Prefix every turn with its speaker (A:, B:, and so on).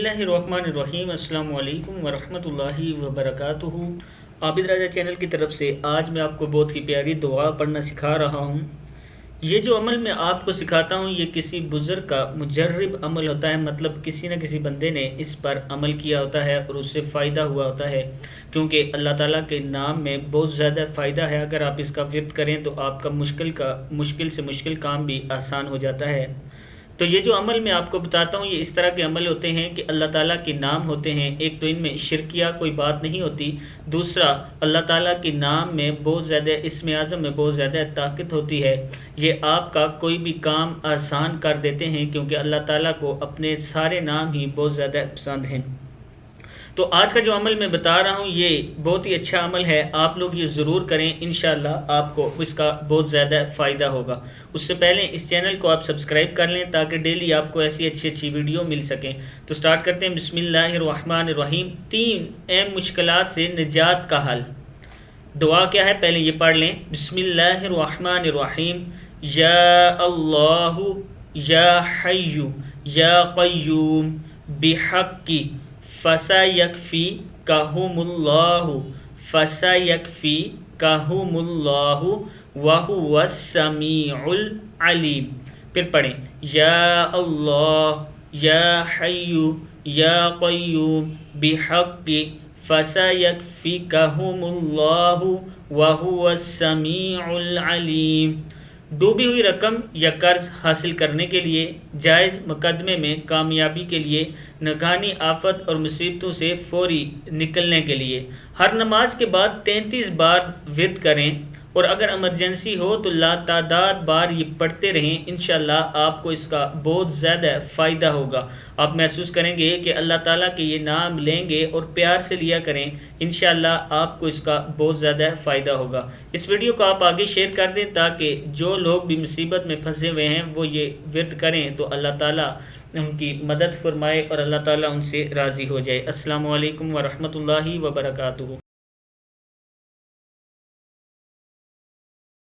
A: اللہ الرحمن الرحیم۔ السلام علیکم ورحمۃ اللہ وبرکاتہ۔ عابد راجہ چینل کی طرف سے آج میں آپ کو بہت ہی پیاری دعا پڑھنا سکھا رہا ہوں۔ یہ جو عمل میں آپ کو سکھاتا ہوں یہ کسی بزرگ کا مجرب عمل ہوتا ہے، مطلب کسی نہ کسی بندے نے اس پر عمل کیا ہوتا ہے اور اس سے فائدہ ہوا ہوتا ہے، کیونکہ اللہ تعالیٰ کے نام میں بہت زیادہ فائدہ ہے۔ اگر آپ اس کا ورد کریں تو آپ کا مشکل سے مشکل کام بھی آسان ہو جاتا ہے۔ تو یہ جو عمل میں آپ کو بتاتا ہوں یہ اس طرح کے عمل ہوتے ہیں کہ اللہ تعالیٰ کے نام ہوتے ہیں۔ ایک تو ان میں شرکیہ کوئی بات نہیں ہوتی، دوسرا اللہ تعالیٰ کے نام میں بہت زیادہ، اسم اعظم میں بہت زیادہ طاقت ہوتی ہے۔ یہ آپ کا کوئی بھی کام آسان کر دیتے ہیں، کیونکہ اللہ تعالیٰ کو اپنے سارے نام ہی بہت زیادہ پسند ہیں۔ تو آج کا جو عمل میں بتا رہا ہوں یہ بہت ہی اچھا عمل ہے، آپ لوگ یہ ضرور کریں، انشاءاللہ آپ کو اس کا بہت زیادہ فائدہ ہوگا۔ اس سے پہلے اس چینل کو آپ سبسکرائب کر لیں تاکہ ڈیلی آپ کو ایسی اچھی ویڈیو مل سکیں۔ تو سٹارٹ کرتے ہیں۔ بسم اللہ الرحمن الرحیم۔ 3 اہم مشکلات سے نجات کا حل۔ دعا کیا ہے پہلے یہ پڑھ لیں۔ بسم اللہ الرحمن الرحیم۔ یا اللہ یا حی یا قیوم بحق فسیکفیکہم اللہ فسیکفیکہم اللہ وہو السمیع العلیم۔ پھر پڑھیں۔ یا اللہ یا حی یا قیوم بحق فسیکفیکہم اللہ وہو السمیع العلیم۔ ڈوبی ہوئی رقم یا قرض حاصل کرنے کے لیے، جائز مقدمے میں کامیابی کے لیے، ناگہانی آفت اور مصیبتوں سے فوری نکلنے کے لیے ہر نماز کے بعد 33 بار ورد کریں، اور اگر ایمرجنسی ہو تو لاتعداد بار یہ پڑھتے رہیں۔ انشاءاللہ آپ کو اس کا بہت زیادہ فائدہ ہوگا۔ آپ محسوس کریں گے کہ اللہ تعالیٰ کے یہ نام لیں گے اور پیار سے لیا کریں، انشاءاللہ آپ کو اس کا بہت زیادہ فائدہ ہوگا۔ اس ویڈیو کو آپ آگے شیئر کر دیں تاکہ جو لوگ بھی مصیبت میں پھنسے ہوئے ہیں وہ یہ ورد کریں تو اللہ تعالیٰ ان کی مدد فرمائے اور اللہ تعالیٰ ان سے راضی ہو جائے۔ السلام علیکم ورحمۃ اللہ وبرکاتہ۔